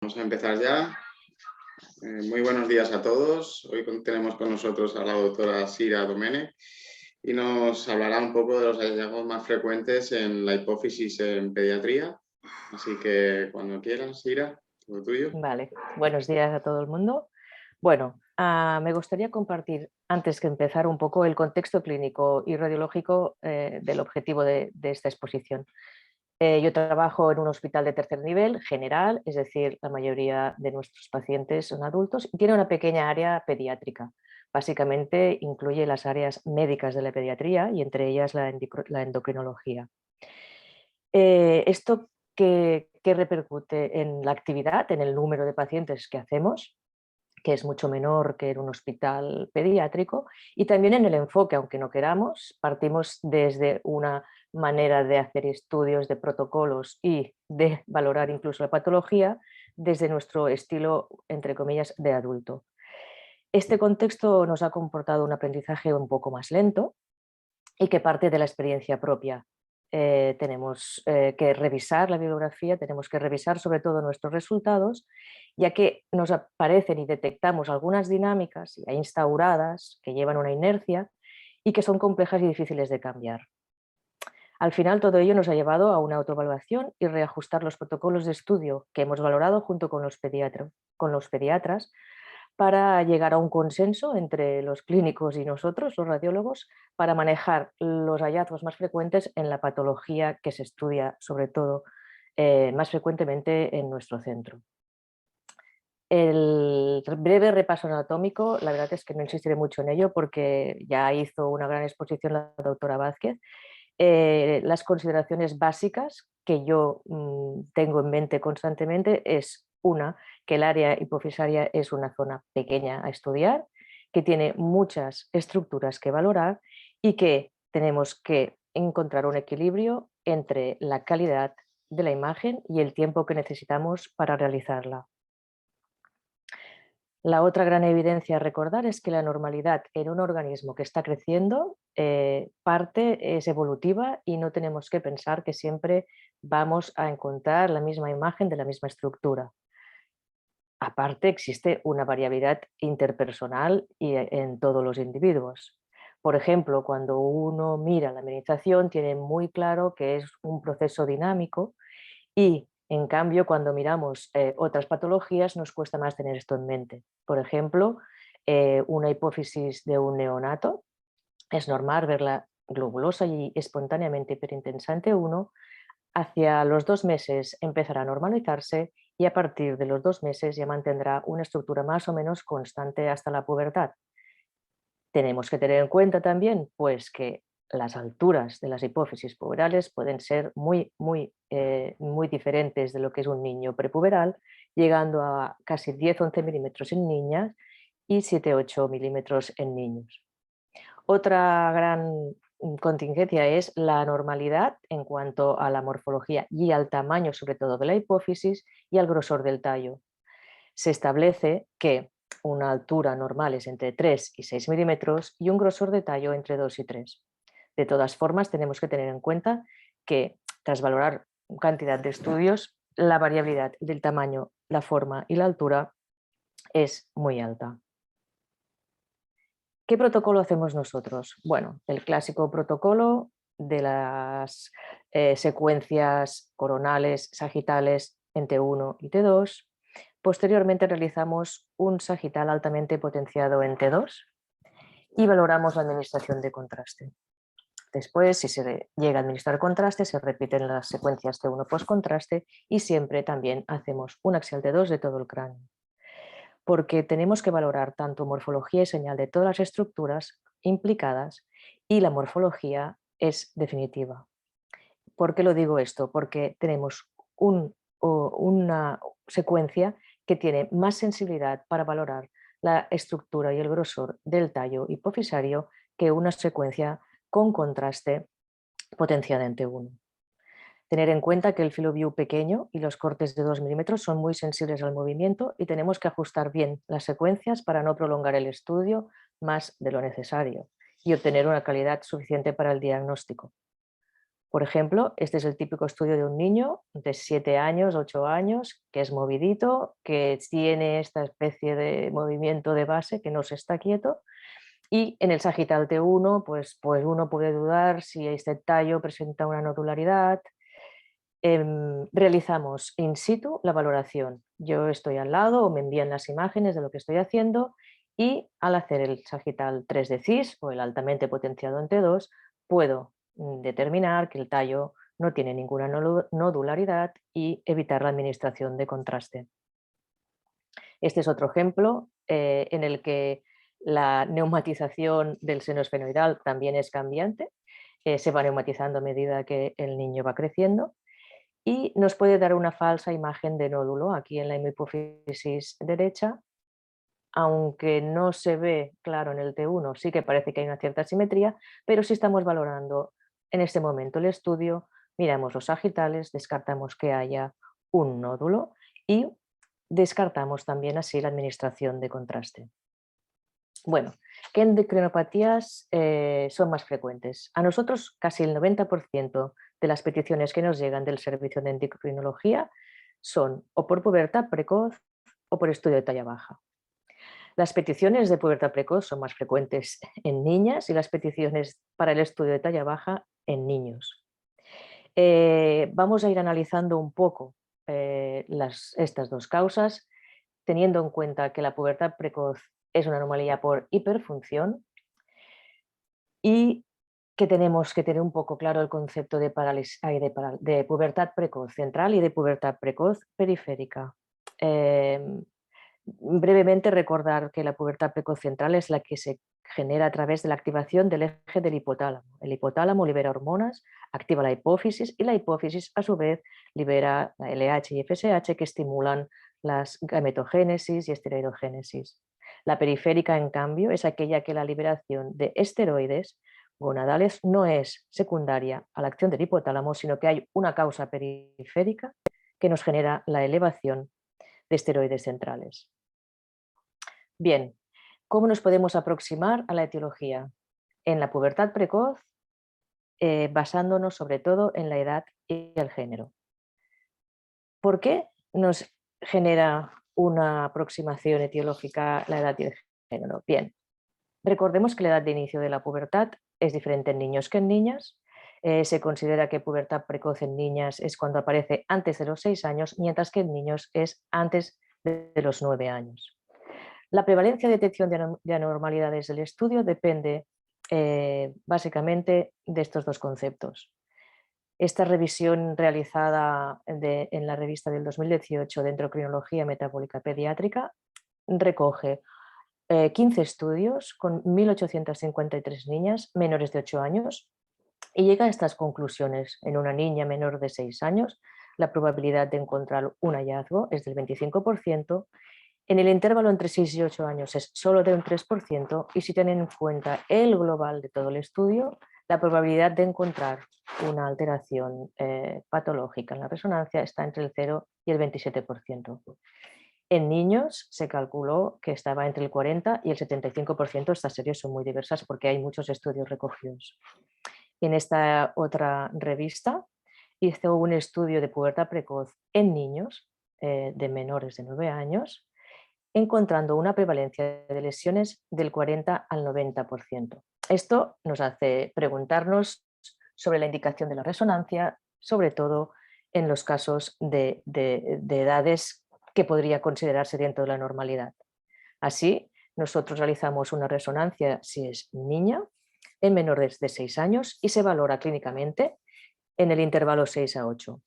Vamos a empezar ya. Muy buenos días a todos. Hoy tenemos con nosotros a la doctora Sira Domènech y nos hablará un poco de los hallazgos más frecuentes en la hipófisis en pediatría. Así que cuando quieras, Sira, todo tuyo. Vale, buenos días a todo el mundo. Bueno, me gustaría compartir, antes que empezar, un poco el contexto clínico y radiológico del objetivo de esta exposición. Yo trabajo en un hospital de tercer nivel general, es decir, la mayoría de nuestros pacientes son adultos y tiene una pequeña área pediátrica. Básicamente incluye las áreas médicas de la pediatría y entre ellas la endocrinología. ¿Esto qué repercute en la actividad, en el número de pacientes que hacemos, que es mucho menor que en un hospital pediátrico, y también en el enfoque, aunque no queramos, partimos desde una manera de hacer estudios de protocolos y de valorar incluso la patología desde nuestro estilo, entre comillas, de adulto? Este contexto nos ha comportado un aprendizaje un poco más lento y que parte de la experiencia propia. Tenemos que revisar la bibliografía, tenemos que revisar sobre todo nuestros resultados, ya que nos aparecen y detectamos algunas dinámicas ya instauradas que llevan una inercia y que son complejas y difíciles de cambiar. Al final todo ello nos ha llevado a una autoevaluación y reajustar los protocolos de estudio que hemos valorado junto con los pediatras para llegar a un consenso entre los clínicos y nosotros, los radiólogos, para manejar los hallazgos más frecuentes en la patología que se estudia, sobre todo, más frecuentemente en nuestro centro. El breve repaso anatómico, la verdad es que no insistiré mucho en ello porque ya hizo una gran exposición la doctora Vázquez. Las consideraciones básicas que yo tengo en mente constantemente es una, que el área hipofisaria es una zona pequeña a estudiar, que tiene muchas estructuras que valorar y que tenemos que encontrar un equilibrio entre la calidad de la imagen y el tiempo que necesitamos para realizarla. La otra gran evidencia a recordar es que la normalidad en un organismo que está creciendo parte es evolutiva y no tenemos que pensar que siempre vamos a encontrar la misma imagen de la misma estructura. Aparte, existe una variabilidad interpersonal en todos los individuos. Por ejemplo, cuando uno mira la minización, tiene muy claro que es un proceso dinámico y, en cambio, cuando miramos otras patologías nos cuesta más tener esto en mente. Por ejemplo, una hipófisis de un neonato, es normal verla globulosa y espontáneamente hiperintensa ante uno, hacia los 2 meses empezará a normalizarse y a partir de los 2 meses ya mantendrá una estructura más o menos constante hasta la pubertad. Tenemos que tener en cuenta también pues, que las alturas de las hipófisis puberales pueden ser muy diferentes de lo que es un niño prepuberal, llegando a casi 10-11 milímetros en niñas y 7-8 milímetros en niños. Otra gran contingencia es la normalidad en cuanto a la morfología y al tamaño, sobre todo de la hipófisis, y al grosor del tallo. Se establece que una altura normal es entre 3 y 6 milímetros y un grosor de tallo entre 2 y 3. De todas formas, tenemos que tener en cuenta que tras valorar cantidad de estudios, la variabilidad del tamaño, la forma y la altura es muy alta. ¿Qué protocolo hacemos nosotros? Bueno, el clásico protocolo de las secuencias coronales, sagitales en T1 y T2. Posteriormente realizamos un sagital altamente potenciado en T2 y valoramos la administración de contraste. Después, si se llega a administrar contraste, se repiten las secuencias T1 post-contraste y siempre también hacemos un axial T2 de todo el cráneo. Porque tenemos que valorar tanto morfología y señal de todas las estructuras implicadas y la morfología es definitiva. ¿Por qué lo digo esto? Porque tenemos una secuencia que tiene más sensibilidad para valorar la estructura y el grosor del tallo hipofisario que una secuencia con contraste potenciada en T1. Tener en cuenta que el filoview pequeño y los cortes de 2 milímetros son muy sensibles al movimiento y tenemos que ajustar bien las secuencias para no prolongar el estudio más de lo necesario y obtener una calidad suficiente para el diagnóstico. Por ejemplo, este es el típico estudio de un niño de 7 años, 8 años, que es movidito, que tiene esta especie de movimiento de base, que no se está quieto. Y en el sagital T1, pues uno puede dudar si este tallo presenta una nodularidad. Realizamos in situ la valoración. Yo estoy al lado o me envían las imágenes de lo que estoy haciendo y al hacer el sagital 3 de CIS o el altamente potenciado en T2 puedo determinar que el tallo no tiene ninguna nodularidad y evitar la administración de contraste. Este es otro ejemplo en el que la neumatización del seno esfenoidal también es cambiante. Se va neumatizando a medida que el niño va creciendo y nos puede dar una falsa imagen de nódulo aquí en la hemihipófisis derecha, aunque no se ve claro en el T1, sí que parece que hay una cierta simetría, pero si estamos valorando en este momento el estudio, miramos los sagitales, descartamos que haya un nódulo y descartamos también así la administración de contraste. Bueno, ¿qué endocrinopatías son más frecuentes? A nosotros casi el 90% de las peticiones que nos llegan del servicio de endocrinología son o por pubertad precoz o por estudio de talla baja. Las peticiones de pubertad precoz son más frecuentes en niñas y las peticiones para el estudio de talla baja en niños. Vamos a ir analizando un poco estas dos causas, teniendo en cuenta que la pubertad precoz es una anomalía por hiperfunción y que tenemos que tener un poco claro el concepto de pubertad precoz central y de pubertad precoz periférica. Brevemente recordar que la pubertad precoz central es la que se genera a través de la activación del eje del hipotálamo. El hipotálamo libera hormonas, activa la hipófisis y la hipófisis a su vez libera la LH y FSH que estimulan las gametogénesis y esteroidogénesis. La periférica, en cambio, es aquella que la liberación de esteroides gonadales no es secundaria a la acción del hipotálamo, sino que hay una causa periférica que nos genera la elevación de esteroides centrales. Bien, ¿cómo nos podemos aproximar a la etiología? En la pubertad precoz, basándonos sobre todo en la edad y el género. ¿Por qué nos genera una aproximación etiológica la edad y el género? Bien, recordemos que la edad de inicio de la pubertad es diferente en niños que en niñas. Se considera que pubertad precoz en niñas es cuando aparece antes de los 6 años, mientras que en niños es antes de los 9 años. La prevalencia de detección de anormalidades del estudio depende básicamente de estos dos conceptos. Esta revisión realizada en la revista del 2018 de Endocrinología Metabólica Pediátrica recoge 15 estudios con 1.853 niñas menores de 8 años y llega a estas conclusiones. En una niña menor de 6 años, la probabilidad de encontrar un hallazgo es del 25%, en el intervalo entre 6 y 8 años es solo de un 3% y si tienen en cuenta el global de todo el estudio, la probabilidad de encontrar una alteración patológica en la resonancia está entre el 0 y el 27%. En niños se calculó que estaba entre el 40 y el 75%. Estas series son muy diversas porque hay muchos estudios recogidos. En esta otra revista hizo un estudio de pubertad precoz en niños de menores de 9 años, encontrando una prevalencia de lesiones del 40 al 90%. Esto nos hace preguntarnos sobre la indicación de la resonancia, sobre todo en los casos de edades que podría considerarse dentro de la normalidad. Así, nosotros realizamos una resonancia si es niña en menores de 6 años y se valora clínicamente en el intervalo 6 a 8.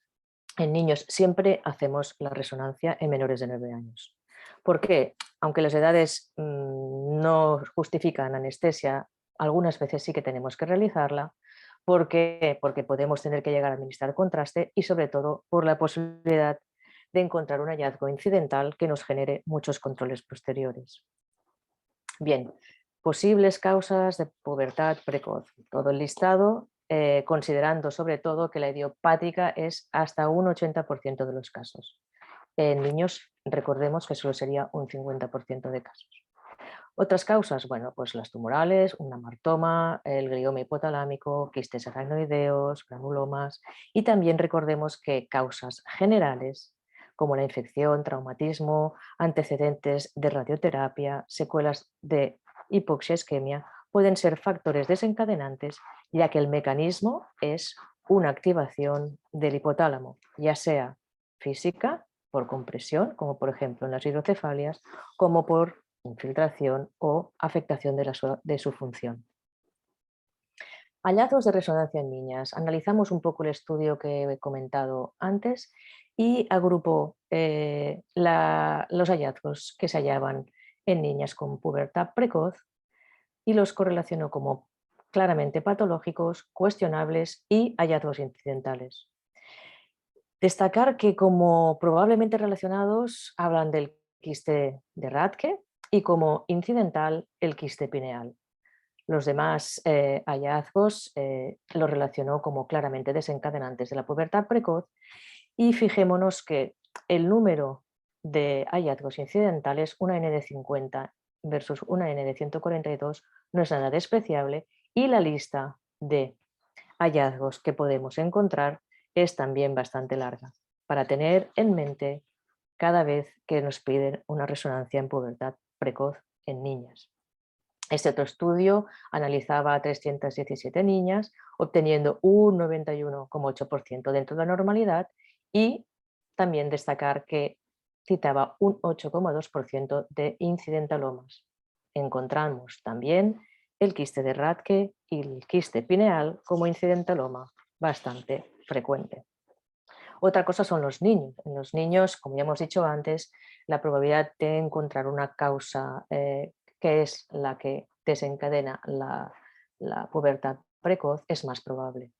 En niños siempre hacemos la resonancia en menores de 9 años. ¿Por qué? Aunque las edades no justifican anestesia, algunas veces sí que tenemos que realizarla. ¿Por qué? Porque podemos tener que llegar a administrar contraste y sobre todo por la posibilidad de encontrar un hallazgo incidental que nos genere muchos controles posteriores. Bien, posibles causas de pubertad precoz. Todo el listado, considerando sobre todo que la idiopática es hasta un 80% de los casos. En niños, recordemos que solo sería un 50% de casos. Otras causas, bueno, pues las tumorales, un amartoma, el glioma hipotalámico, quistes aracnoideos, granulomas, y también recordemos que causas generales como la infección, traumatismo, antecedentes de radioterapia, secuelas de hipoxia isquemia, pueden ser factores desencadenantes, ya que el mecanismo es una activación del hipotálamo, ya sea física, por compresión, como por ejemplo en las hidrocefalias, como por infiltración o afectación de su función. Hallazgos de resonancia en niñas. Analizamos un poco el estudio que he comentado antes y agrupó los hallazgos que se hallaban en niñas con pubertad precoz y los correlacionó como claramente patológicos, cuestionables y hallazgos incidentales. Destacar que como probablemente relacionados hablan del quiste de Rathke y como incidental el quiste pineal. Los demás hallazgos los relacionó como claramente desencadenantes de la pubertad precoz y fijémonos que el número de hallazgos incidentales, una N de 50 versus una N de 142, no es nada despreciable y la lista de hallazgos que podemos encontrar es también bastante larga, para tener en mente cada vez que nos piden una resonancia en pubertad precoz en niñas. Este otro estudio analizaba a 317 niñas, obteniendo un 91,8% dentro de la normalidad y también destacar que citaba un 8,2% de incidentalomas. Encontramos también el quiste de Rathke y el quiste pineal como incidentaloma bastante frecuente. Otra cosa son los niños. En los niños, como ya hemos dicho antes, la probabilidad de encontrar una causa que es la que desencadena la pubertad precoz es más probable.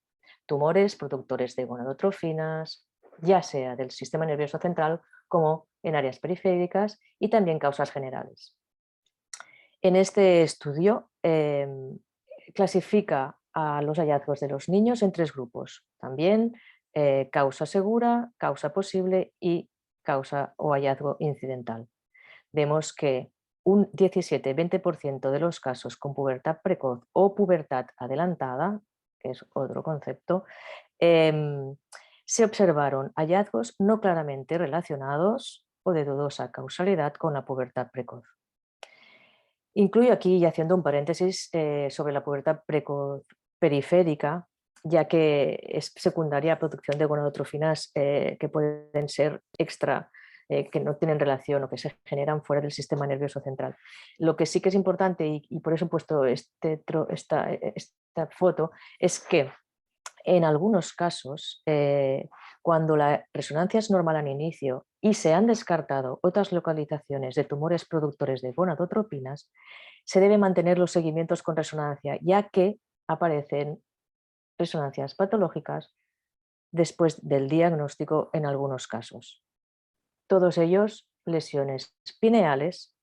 Tumores productores de gonadotrofinas, ya sea del sistema nervioso central como en áreas periféricas y también causas generales. En este estudio clasifica a los hallazgos de los niños en 3 grupos. También causa segura, causa posible y causa o hallazgo incidental. Vemos que un 17-20% de los casos con pubertad precoz o pubertad adelantada, que es otro concepto, se observaron hallazgos no claramente relacionados o de dudosa causalidad con la pubertad precoz. Incluyo aquí, y haciendo un paréntesis, sobre la pubertad precoz periférica, ya que es secundaria a producción de gonadotrofinas que pueden ser extra, que no tienen relación o que se generan fuera del sistema nervioso central. Lo que sí que es importante, y por eso he puesto esta foto, es que en algunos casos, cuando la resonancia es normal al inicio y se han descartado otras localizaciones de tumores productores de gonadotropinas, se debe mantener los seguimientos con resonancia, ya que aparecen resonancias patológicas después del diagnóstico en algunos casos. Todos ellos lesiones pineales,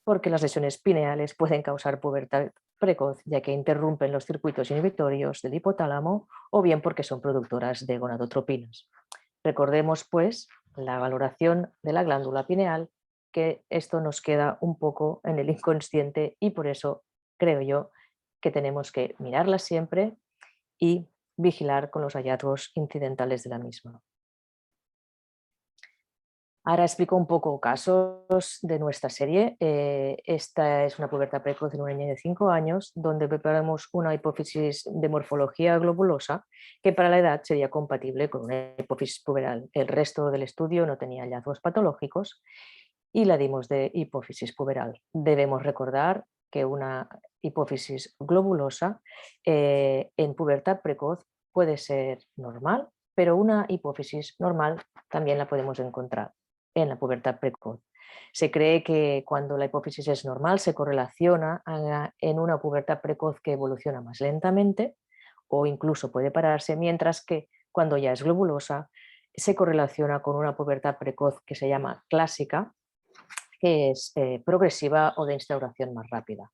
porque las lesiones pineales pueden causar pubertad precoz, ya que interrumpen los circuitos inhibitorios del hipotálamo, o bien porque son productoras de gonadotropinas. Recordemos, pues, la valoración de la glándula pineal, que esto nos queda un poco en el inconsciente y por eso creo yo que tenemos que mirarla siempre y vigilar con los hallazgos incidentales de la misma. Ahora explico un poco casos de nuestra serie. Esta es una pubertad precoz en una niña de 5 años, donde preparamos una hipófisis de morfología globulosa que para la edad sería compatible con una hipófisis puberal. El resto del estudio no tenía hallazgos patológicos y la dimos de hipófisis puberal. Debemos recordar que una hipófisis globulosa en pubertad precoz puede ser normal, pero una hipófisis normal también la podemos encontrar en la pubertad precoz. Se cree que cuando la hipófisis es normal se correlaciona en una pubertad precoz que evoluciona más lentamente o incluso puede pararse, mientras que cuando ya es globulosa se correlaciona con una pubertad precoz que se llama clásica, que es progresiva o de instauración más rápida.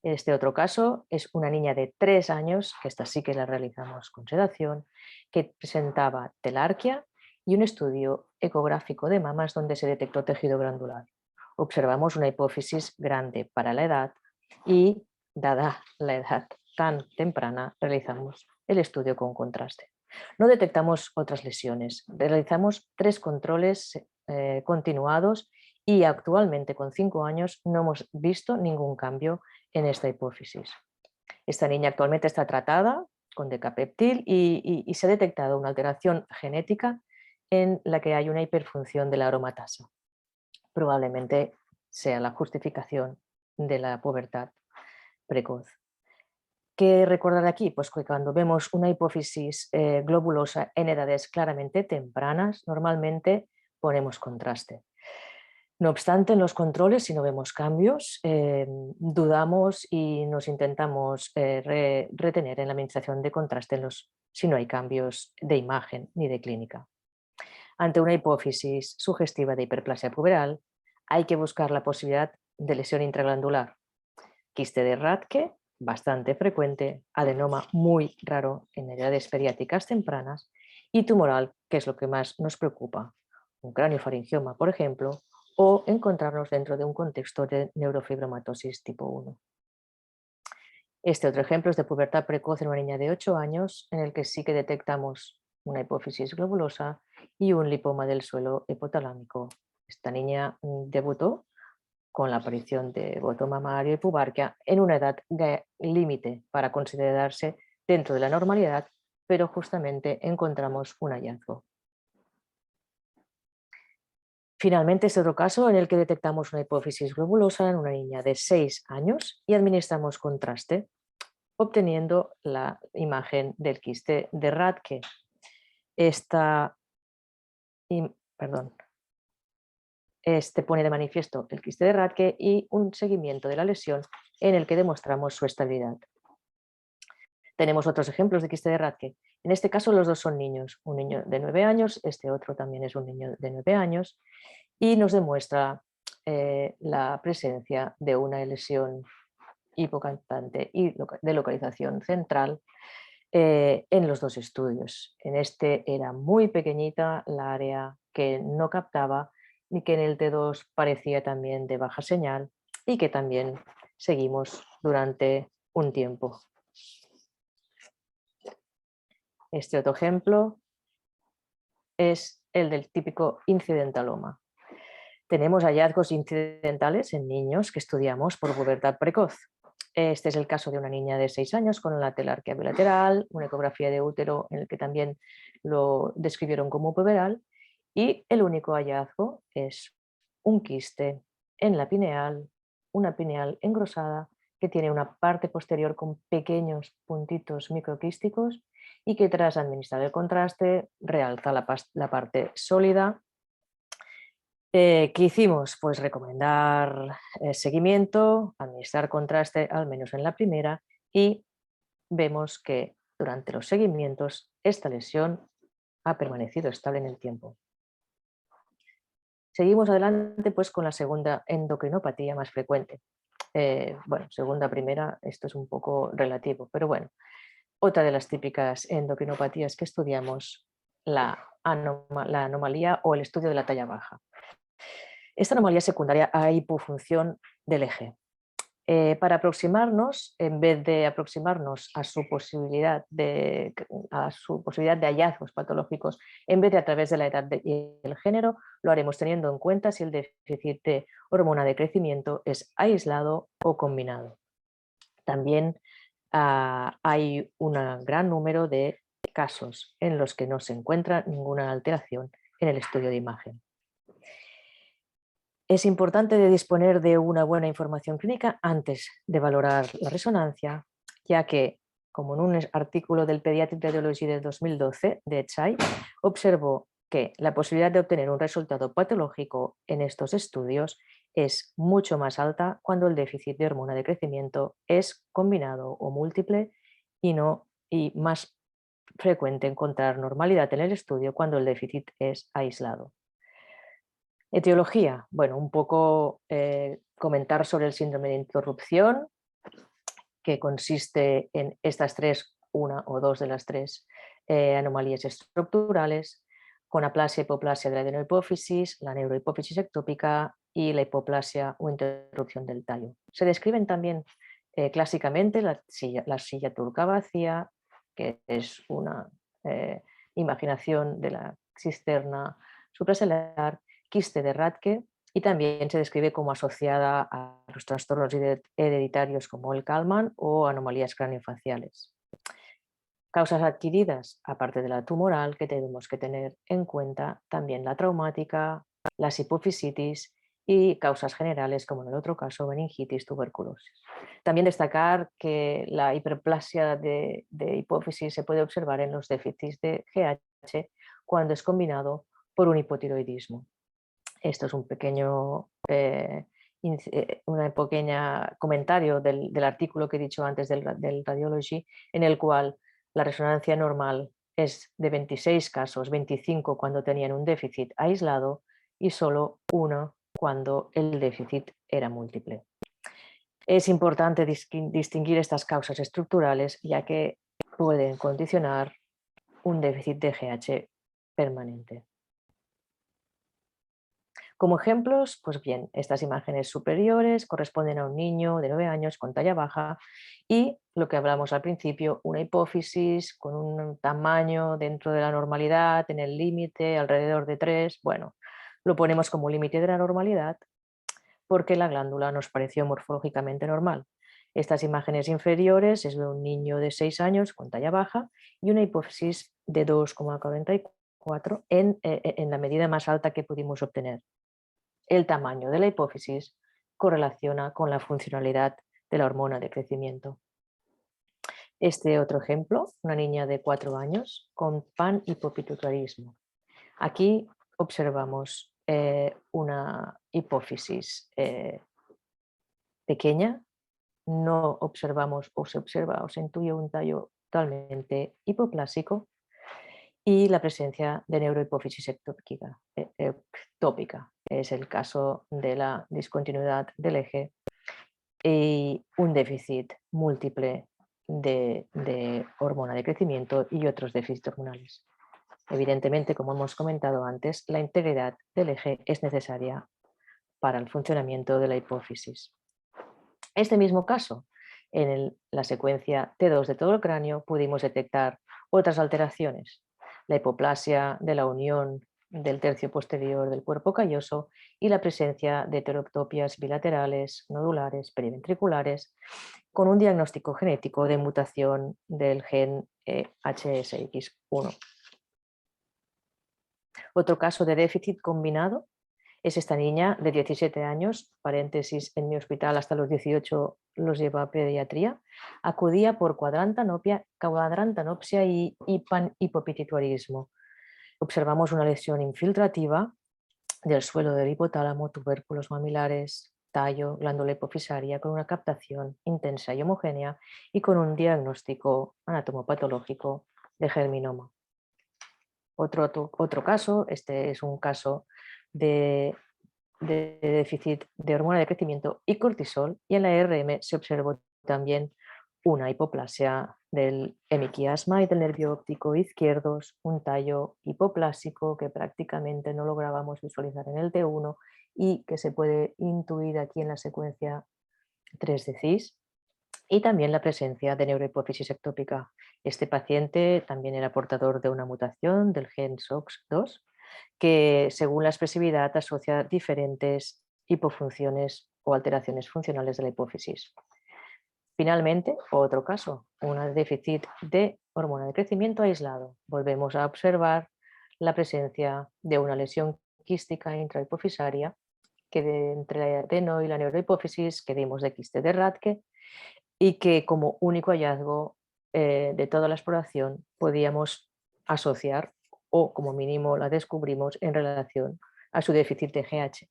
Este otro caso es una niña de 3 años, que esta sí que la realizamos con sedación, que presentaba telarquia y un estudio ecográfico de mamas donde se detectó tejido glandular. Observamos una hipófisis grande para la edad y, dada la edad tan temprana, realizamos el estudio con contraste. No detectamos otras lesiones. Realizamos 3 controles continuados y actualmente, con 5 años, no hemos visto ningún cambio en esta hipófisis. Esta niña actualmente está tratada con decapeptil y se ha detectado una alteración genética en la que hay una hiperfunción de la aromatasa. Probablemente sea la justificación de la pubertad precoz. ¿Qué recordar aquí? Pues que cuando vemos una hipófisis globulosa en edades claramente tempranas, normalmente ponemos contraste. No obstante, en los controles, si no vemos cambios, dudamos y nos intentamos retener en la administración de contraste si no hay cambios de imagen ni de clínica. Ante una hipófisis sugestiva de hiperplasia puberal, hay que buscar la posibilidad de lesión intraglandular. Quiste de Rathke, bastante frecuente, adenoma muy raro en edades pediátricas tempranas y tumoral, que es lo que más nos preocupa. Un craniofaringioma, por ejemplo, o encontrarnos dentro de un contexto de neurofibromatosis tipo 1. Este otro ejemplo es de pubertad precoz en una niña de 8 años, en el que sí que detectamos una hipófisis globulosa y un lipoma del suelo hipotalámico. Esta niña debutó con la aparición de boto mamario y pubarquia en una edad límite para considerarse dentro de la normalidad, pero justamente encontramos un hallazgo. Finalmente, este otro caso en el que detectamos una hipófisis globulosa en una niña de 6 años y administramos contraste, obteniendo la imagen del quiste de Rathke. Este pone de manifiesto el quiste de Rathke y un seguimiento de la lesión en el que demostramos su estabilidad. Tenemos otros ejemplos de quiste de Rathke. En este caso los dos son niños, un niño de 9 años, este otro también es un niño de 9 años, y nos demuestra la presencia de una lesión hipocantante y de localización central en los dos estudios. En este era muy pequeñita la área que no captaba y que en el T2 parecía también de baja señal y que también seguimos durante un tiempo. Este otro ejemplo es el del típico incidentaloma. Tenemos hallazgos incidentales en niños que estudiamos por pubertad precoz. Este es el caso de una niña de 6 años con la telarquía bilateral, una ecografía de útero en el que también lo describieron como puberal, y el único hallazgo es un quiste en la pineal, una pineal engrosada que tiene una parte posterior con pequeños puntitos microquísticos y que tras administrar el contraste realza la parte sólida. ¿Qué hicimos? Pues recomendar seguimiento, administrar contraste al menos en la primera, y vemos que durante los seguimientos esta lesión ha permanecido estable en el tiempo. Seguimos adelante pues con la segunda endocrinopatía más frecuente. Bueno, segunda, primera, esto es un poco relativo, pero bueno, otra de las típicas endocrinopatías que estudiamos, la anomalía o el estudio de la talla baja. Esta anomalía secundaria a hipofunción del eje. Para aproximarnos, en vez de aproximarnos a su posibilidad de hallazgos patológicos, en vez de a través de la edad y el género, lo haremos teniendo en cuenta si el déficit de hormona de crecimiento es aislado o combinado. También hay un gran número de casos en los que no se encuentra ninguna alteración en el estudio de imagen. Es importante disponer de una buena información clínica antes de valorar la resonancia, ya que, como en un artículo del Pediatric Radiology de 2012 de Chai, observó que la posibilidad de obtener un resultado patológico en estos estudios es mucho más alta cuando el déficit de hormona de crecimiento es combinado o múltiple y más frecuente encontrar normalidad en el estudio cuando el déficit es aislado. Etiología, bueno, un poco comentar sobre el síndrome de interrupción, que consiste en estas tres, una o dos de las tres anomalías estructurales, con aplasia, hipoplasia de la adenohipófisis, la neurohipófisis ectópica y la hipoplasia o interrupción del tallo. Se describen también clásicamente la silla turca vacía, que es una imaginación de la cisterna supraselar, quiste de Rathke, y también se describe como asociada a los trastornos hereditarios como el Kallmann o anomalías craniofaciales. Causas adquiridas, aparte de la tumoral, que tenemos que tener en cuenta también la traumática, las hipofisitis y causas generales, como en el otro caso, meningitis, tuberculosis. También destacar que la hiperplasia de hipófisis se puede observar en los déficits de GH cuando es combinado por un hipotiroidismo. Esto es un pequeño comentario del artículo que he dicho antes del Radiology, en el cual la resonancia normal es de 26 casos, 25 cuando tenían un déficit aislado y solo 1 cuando el déficit era múltiple. Es importante distinguir estas causas estructurales, ya que pueden condicionar un déficit de GH permanente. Como ejemplos, pues bien, estas imágenes superiores corresponden a un niño de 9 años con talla baja y lo que hablamos al principio, una hipófisis con un tamaño dentro de la normalidad, en el límite, alrededor de 3. Bueno, lo ponemos como límite de la normalidad porque la glándula nos pareció morfológicamente normal. Estas imágenes inferiores es de un niño de 6 años con talla baja y una hipófisis de 2,44 en la medida más alta que pudimos obtener. El tamaño de la hipófisis correlaciona con la funcionalidad de la hormona de crecimiento. Este otro ejemplo, una niña de 4 años con panhipopituitarismo. Aquí observamos una hipófisis pequeña, no observamos o se observa o se intuye un tallo totalmente hipoplásico y la presencia de neurohipófisis ectópica. Es el caso de la discontinuidad del eje y un déficit múltiple de hormona de crecimiento y otros déficits hormonales. Evidentemente, como hemos comentado antes, la integridad del eje es necesaria para el funcionamiento de la hipófisis. Este mismo caso, en la secuencia T2 de todo el cráneo, pudimos detectar otras alteraciones, la hipoplasia de la unión del tercio posterior del cuerpo calloso y la presencia de heterotopias bilaterales, nodulares, periventriculares, con un diagnóstico genético de mutación del gen HSX1. Otro caso de déficit combinado es esta niña de 17 años, paréntesis, en mi hospital hasta los 18 los lleva a pediatría, acudía por cuadrantanopsia y panhipopituitarismo. Observamos una lesión infiltrativa del suelo del hipotálamo, tubérculos mamilares, tallo, glándula hipofisaria con una captación intensa y homogénea y con un diagnóstico anatomopatológico de germinoma. Otro caso, este es un caso de déficit de hormona de crecimiento y cortisol, y en la ERM se observó también una hipoplasia del hemiquiasma y del nervio óptico izquierdos, un tallo hipoplásico que prácticamente no lográbamos visualizar en el T1 y que se puede intuir aquí en la secuencia 3 de CIS, y también la presencia de neurohipófisis ectópica. Este paciente también era portador de una mutación del gen SOX2 que, según la expresividad, asocia diferentes hipofunciones o alteraciones funcionales de la hipófisis. Finalmente, otro caso, un déficit de hormona de crecimiento aislado. Volvemos a observar la presencia de una lesión quística intrahipofisaria que entre el adeno y la neurohipófisis que dimos de quiste de Rathke y que como único hallazgo de toda la exploración podíamos asociar o como mínimo la descubrimos en relación a su déficit de GH.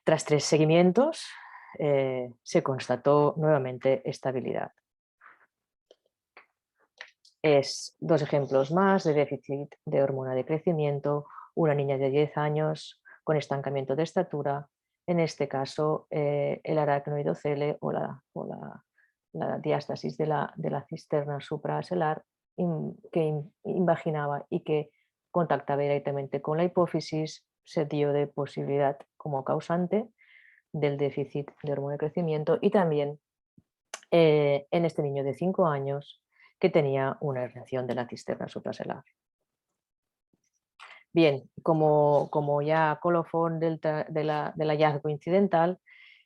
Tras 3 seguimientos se constató nuevamente estabilidad. Es 2 ejemplos más de déficit de hormona de crecimiento, una niña de 10 años con estancamiento de estatura, en este caso el aracnoidocele o la diástasis de la cisterna supraselar que invaginaba y que contactaba directamente con la hipófisis, se dio de posibilidad como causante del déficit de hormona de crecimiento y también en este niño de 5 años que tenía una herniación de la cisterna supraselar. Bien, como ya colofón del hallazgo incidental,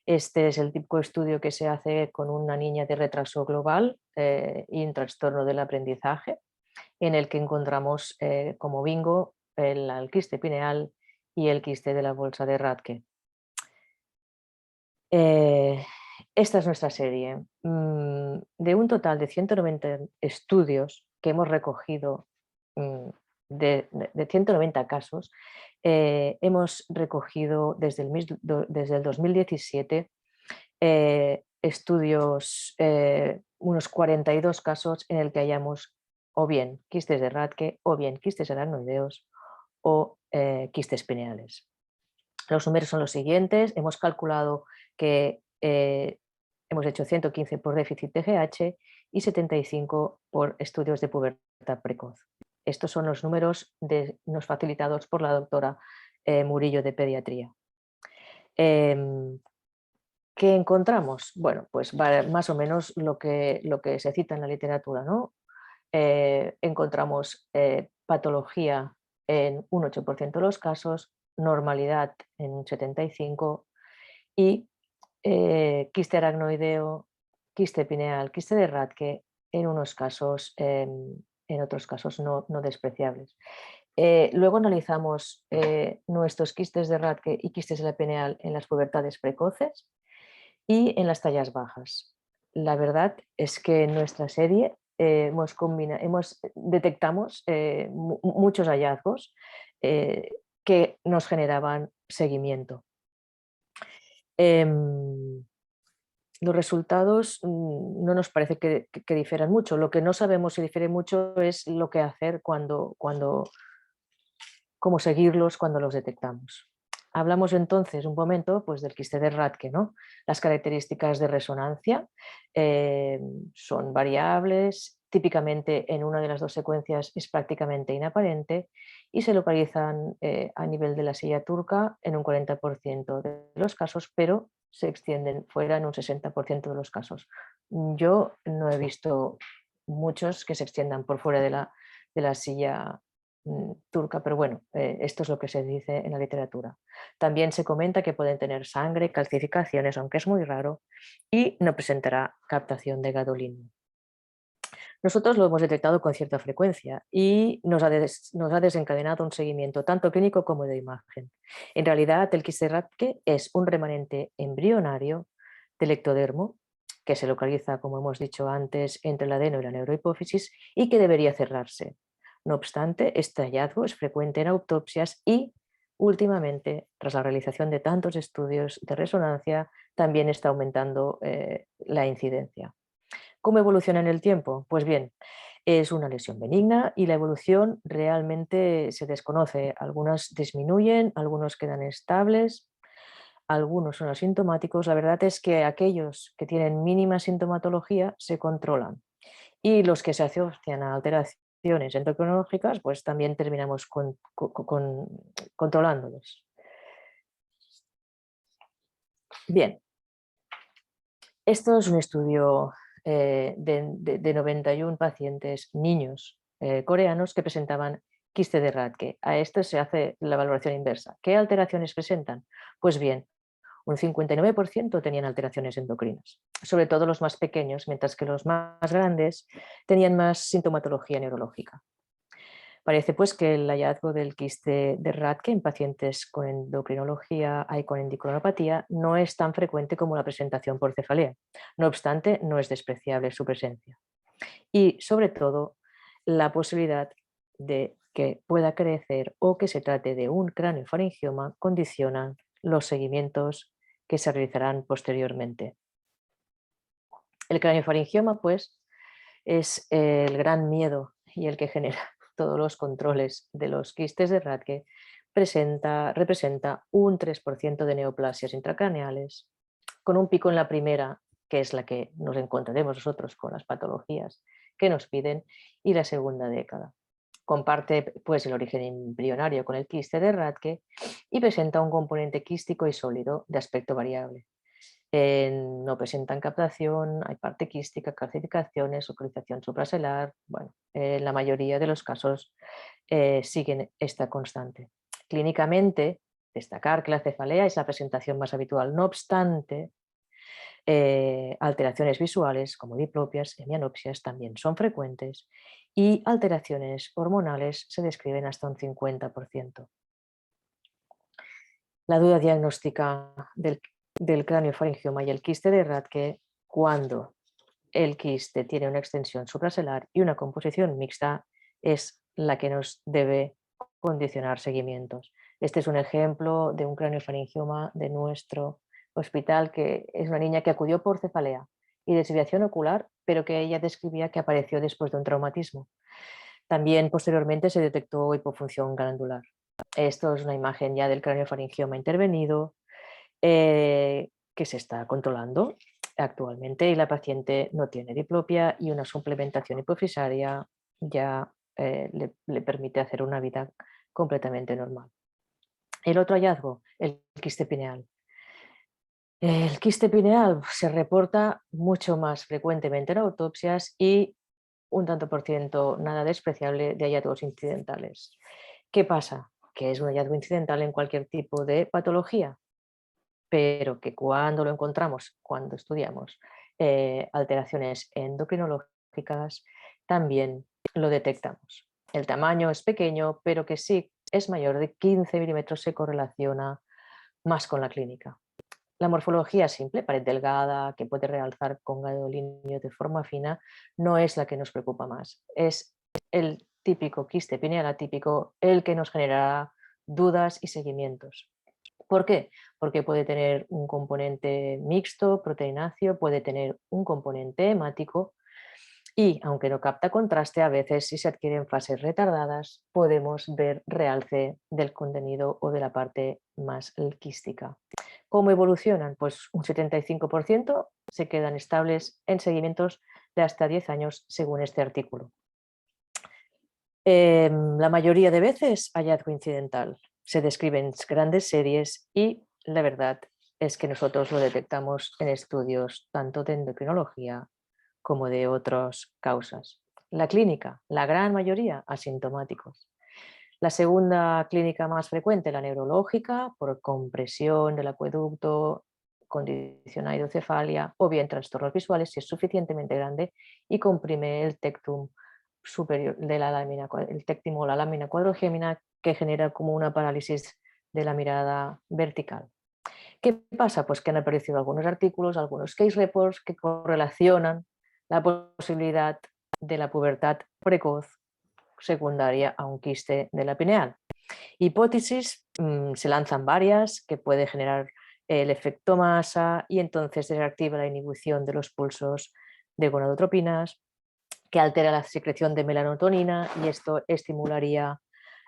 este es el típico estudio que se hace con una niña de retraso global y un trastorno del aprendizaje, en el que encontramos como bingo el quiste pineal y el quiste de la bolsa de Rathke. Esta es nuestra serie. De un total de 190 estudios que hemos recogido, de 190 casos, hemos recogido desde el 2017 estudios, unos 42 casos en el que hayamos o bien quistes de Rathke o bien quistes aracnoideos o quistes pineales. Los números son los siguientes. Hemos calculado que hemos hecho 115 por déficit TGH y 75 por estudios de pubertad precoz. Estos son los números nos facilitados por la doctora Murillo de Pediatría. ¿Qué encontramos? Bueno, pues más o menos lo que se cita en la literatura, ¿no? Encontramos patología en un 8% de los casos, normalidad en un 75% y quiste aracnoideo, quiste pineal, quiste de Rathke en unos casos, en otros casos no despreciables. Luego analizamos nuestros quistes de Rathke y quistes de la pineal en las pubertades precoces y en las tallas bajas. La verdad es que en nuestra serie detectamos muchos hallazgos que nos generaban seguimiento. Los resultados no nos parece que difieran mucho. Lo que no sabemos si difiere mucho es lo que hacer cómo seguirlos cuando los detectamos. Hablamos entonces un momento pues, del quiste de Rathke, ¿no? Las características de resonancia son variables, típicamente en una de las dos secuencias es prácticamente inaparente y se localizan a nivel de la silla turca en un 40% de los casos, pero se extienden fuera en un 60% de los casos. Yo no he visto muchos que se extiendan por fuera de la silla turca, pero bueno, esto es lo que se dice en la literatura. También se comenta que pueden tener sangre, calcificaciones, aunque es muy raro, y no presentará captación de gadolinium. Nosotros lo hemos detectado con cierta frecuencia y nos ha desencadenado un seguimiento tanto clínico como de imagen. En realidad, el quiste de Rathke es un remanente embrionario del ectodermo que se localiza, como hemos dicho antes, entre el adeno y la neurohipófisis y que debería cerrarse. No obstante, este hallazgo es frecuente en autopsias y, últimamente, tras la realización de tantos estudios de resonancia, también está aumentando la incidencia. ¿Cómo evoluciona en el tiempo? Pues bien, es una lesión benigna y la evolución realmente se desconoce. Algunas disminuyen, algunos quedan estables, algunos son asintomáticos. La verdad es que aquellos que tienen mínima sintomatología se controlan y los que se asocian a alteraciones endocrinológicas, pues también terminamos controlándolos. Bien, esto es un estudio de 91 pacientes niños coreanos que presentaban quiste de Rathke. A esto se hace la valoración inversa. ¿Qué alteraciones presentan? Pues bien, un 59% tenían alteraciones endocrinas, sobre todo los más pequeños, mientras que los más grandes tenían más sintomatología neurológica. Parece pues que el hallazgo del quiste de Rathke en pacientes con endocrinología y con endocrinopatía no es tan frecuente como la presentación por cefalea. No obstante, no es despreciable su presencia. Y sobre todo, la posibilidad de que pueda crecer o que se trate de un craneofaringioma condicionan los seguimientos que se realizarán posteriormente. El craneofaringioma, pues, es el gran miedo y el que genera todos los controles de los quistes de Rathke. Representa un 3% de neoplasias intracraneales, con un pico en la primera, que es la que nos encontraremos nosotros con las patologías que nos piden, y la segunda década. comparte pues, el origen embrionario con el quiste de Rathke y presenta un componente quístico y sólido de aspecto variable. No presentan captación, hay parte quística, calcificaciones, localización supraselar. Bueno, en la mayoría de los casos siguen esta constante. Clínicamente, destacar que la cefalea es la presentación más habitual. No obstante, alteraciones visuales como diplopias, hemianopsias también son frecuentes y alteraciones hormonales se describen hasta un 50%. La duda diagnóstica del craniofaringioma y el quiste de Rathke, cuando el quiste tiene una extensión supraselar y una composición mixta, es la que nos debe condicionar seguimientos. Este es un ejemplo de un craniofaringioma de nuestro hospital, que es una niña que acudió por cefalea y desviación ocular, pero que ella describía que apareció después de un traumatismo. También posteriormente se detectó hipofunción glandular. Esto es una imagen ya del craniofaringioma intervenido, que se está controlando actualmente y la paciente no tiene diplopia y una suplementación hipofisaria ya le permite hacer una vida completamente normal. El otro hallazgo, el quiste pineal. El quiste pineal se reporta mucho más frecuentemente en autopsias y un tanto por ciento nada despreciable de hallazgos incidentales. ¿Qué pasa? Que es un hallazgo incidental en cualquier tipo de patología, pero que cuando lo encontramos, cuando estudiamos alteraciones endocrinológicas, también lo detectamos. El tamaño es pequeño, pero que sí es mayor de 15 milímetros se correlaciona más con la clínica. La morfología simple, pared delgada, que puede realzar con gadolinio de forma fina, no es la que nos preocupa más. Es el típico quiste pineal atípico el que nos generará dudas y seguimientos. ¿Por qué? Porque puede tener un componente mixto, proteináceo, puede tener un componente hemático y, aunque no capta contraste, a veces si se adquieren fases retardadas podemos ver realce del contenido o de la parte más quística. ¿Cómo evolucionan? Pues un 75% se quedan estables en seguimientos de hasta 10 años según este artículo. La mayoría de veces hallazgo incidental. Se describen grandes series y la verdad es que nosotros lo detectamos en estudios tanto de endocrinología como de otras causas. La clínica, la gran mayoría asintomáticos. La segunda clínica más frecuente, la neurológica, por compresión del acueducto, condición a hidrocefalia o bien trastornos visuales si es suficientemente grande y comprime el tectum superior de la lámina, el tectimo o la lámina cuadrogémina, que genera como una parálisis de la mirada vertical. ¿Qué pasa? Pues que han aparecido algunos artículos, algunos case reports que correlacionan la posibilidad de la pubertad precoz secundaria a un quiste de la pineal. Hipótesis, se lanzan varias, que puede generar el efecto masa y entonces desactiva la inhibición de los pulsos de gonadotropinas, que altera la secreción de melanotonina y esto estimularía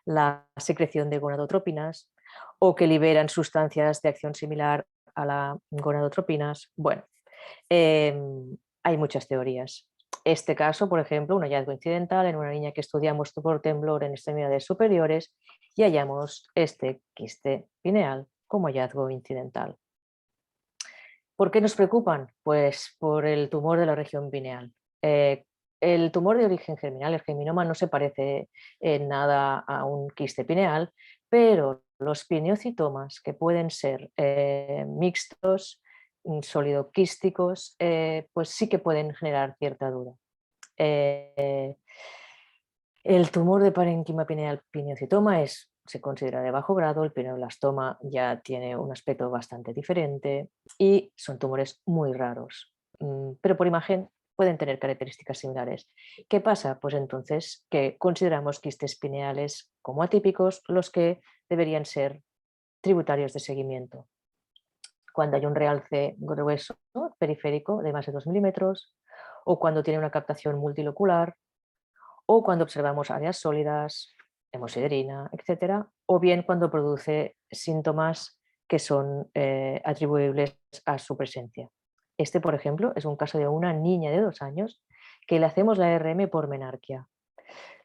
la secreción de gonadotropinas, o que liberan sustancias de acción similar a las gonadotropinas. Bueno, hay muchas teorías. Este caso, por ejemplo, un hallazgo incidental en una niña que estudiamos por temblor en extremidades superiores y hallamos este quiste pineal como hallazgo incidental. ¿Por qué nos preocupan? Pues por el tumor de la región pineal. El tumor de origen germinal, el geminoma, no se parece en nada a un quiste pineal, pero los pineocitomas, que pueden ser mixtos, sólido quísticos, pues sí que pueden generar cierta duda. El tumor de parénquima pineal pineocitoma se considera de bajo grado, el pineoblastoma ya tiene un aspecto bastante diferente y son tumores muy raros, pero por imagen pueden tener características similares. ¿Qué pasa? Pues entonces que consideramos quistes pineales como atípicos, los que deberían ser tributarios de seguimiento. Cuando hay un realce grueso periférico de más de 2 milímetros o cuando tiene una captación multilocular o cuando observamos áreas sólidas, hemosiderina, etcétera, o bien cuando produce síntomas que son atribuibles a su presencia. Este, por ejemplo, es un caso de una niña de 2 años que le hacemos la RM por menarquia.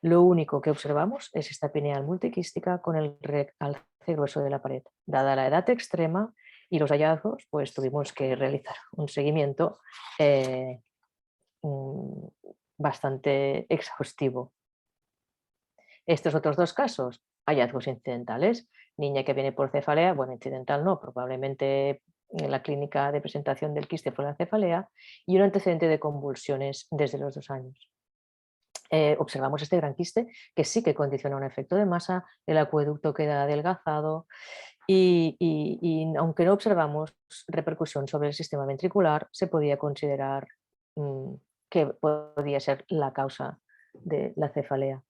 Lo único que observamos es esta pineal multiquística con el realce grueso de la pared. Dada la edad extrema y los hallazgos, pues tuvimos que realizar un seguimiento bastante exhaustivo. Estos otros dos casos, hallazgos incidentales, niña que viene por cefalea, bueno, incidental no, probablemente en la clínica de presentación del quiste fue la cefalea, y un antecedente de convulsiones desde los 2 años. Observamos este gran quiste que sí que condiciona un efecto de masa, el acueducto queda adelgazado y aunque no observamos repercusión sobre el sistema ventricular, se podía considerar que podía ser la causa de la cefalea.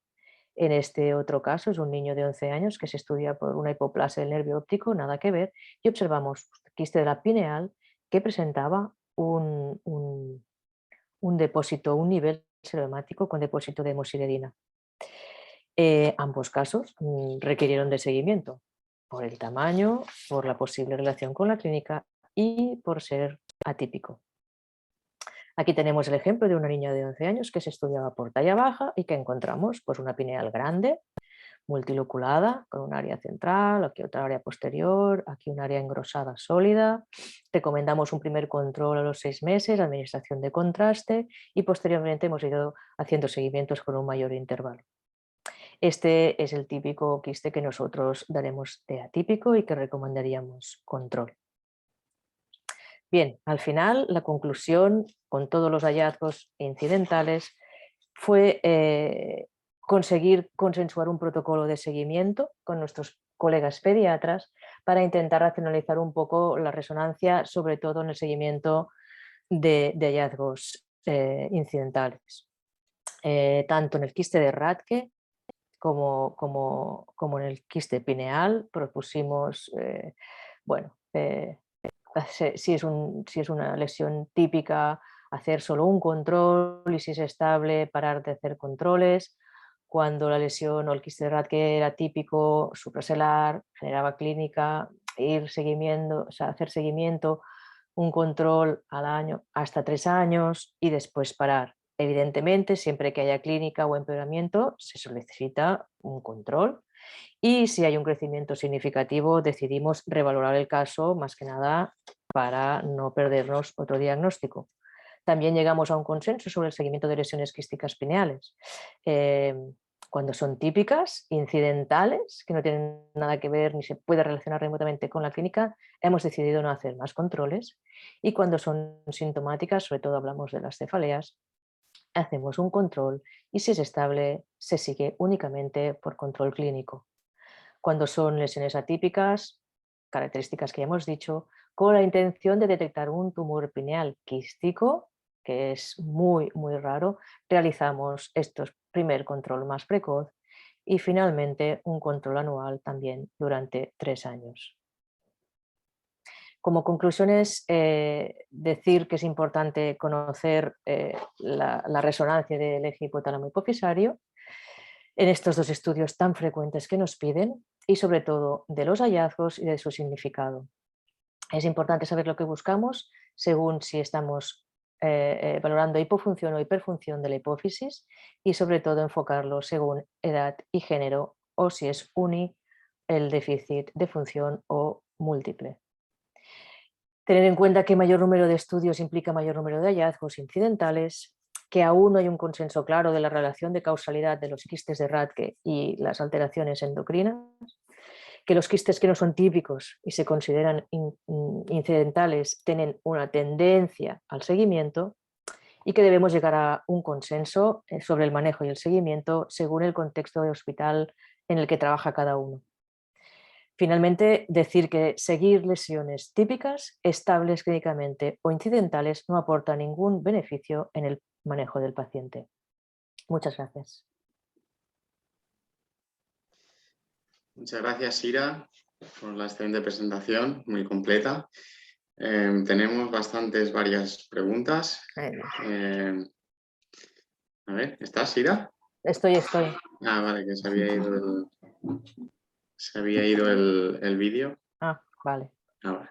En este otro caso es un niño de 11 años que se estudia por una hipoplasia del nervio óptico, nada que ver, y observamos quiste de la pineal que presentaba un depósito, un nivel serohemático con depósito de hemosiderina. Ambos casos requirieron de seguimiento por el tamaño, por la posible relación con la clínica y por ser atípico. Aquí tenemos el ejemplo de una niña de 11 años que se estudiaba por talla baja y que encontramos pues, una pineal grande, multiloculada, con un área central, aquí otra área posterior, aquí un área engrosada sólida. Recomendamos un primer control a los 6 meses, administración de contraste y posteriormente hemos ido haciendo seguimientos con un mayor intervalo. Este es el típico quiste que nosotros daremos de atípico y que recomendaríamos control. Bien, al final la conclusión con todos los hallazgos incidentales fue conseguir consensuar un protocolo de seguimiento con nuestros colegas pediatras para intentar racionalizar un poco la resonancia, sobre todo en el seguimiento de hallazgos incidentales. Tanto en el quiste de Rathke como en el quiste pineal propusimos, si es una lesión típica, hacer solo un control y si es estable, parar de hacer controles. Cuando la lesión o el quiste de Rathke era típico, supraselar, generaba clínica, hacer seguimiento, un control al año hasta 3 años y después parar. Evidentemente, siempre que haya clínica o empeoramiento, se solicita un control y si hay un crecimiento significativo, decidimos revalorar el caso, más que nada para no perdernos otro diagnóstico. También llegamos a un consenso sobre el seguimiento de lesiones quísticas pineales. Cuando son típicas, incidentales, que no tienen nada que ver ni se puede relacionar remotamente con la clínica, hemos decidido no hacer más controles. Y cuando son sintomáticas, sobre todo hablamos de las cefaleas, hacemos un control y si es estable, se sigue únicamente por control clínico. Cuando son lesiones atípicas, características que ya hemos dicho, con la intención de detectar un tumor pineal quístico, que es muy, muy raro, realizamos estos primer control más precoz y finalmente un control anual también durante 3 años. Como conclusiones, decir que es importante conocer la resonancia del eje hipotálamo hipofisario en estos 2 estudios tan frecuentes que nos piden y sobre todo de los hallazgos y de su significado. Es importante saber lo que buscamos según si estamos valorando hipofunción o hiperfunción de la hipófisis y sobre todo enfocarlo según edad y género o si es el déficit de función o múltiple. Tener en cuenta que mayor número de estudios implica mayor número de hallazgos incidentales, que aún no hay un consenso claro de la relación de causalidad de los quistes de Rathke y las alteraciones endocrinas, que los quistes que no son típicos y se consideran incidentales tienen una tendencia al seguimiento y que debemos llegar a un consenso sobre el manejo y el seguimiento según el contexto de hospital en el que trabaja cada uno. Finalmente, decir que seguir lesiones típicas, estables clínicamente o incidentales no aporta ningún beneficio en el manejo del paciente. Muchas gracias. Muchas gracias, Sira, por la excelente presentación, muy completa. Tenemos varias preguntas. A ver, ¿estás, Sira? Estoy. Ah, vale, que se había ido el vídeo. Ah, vale. Vale.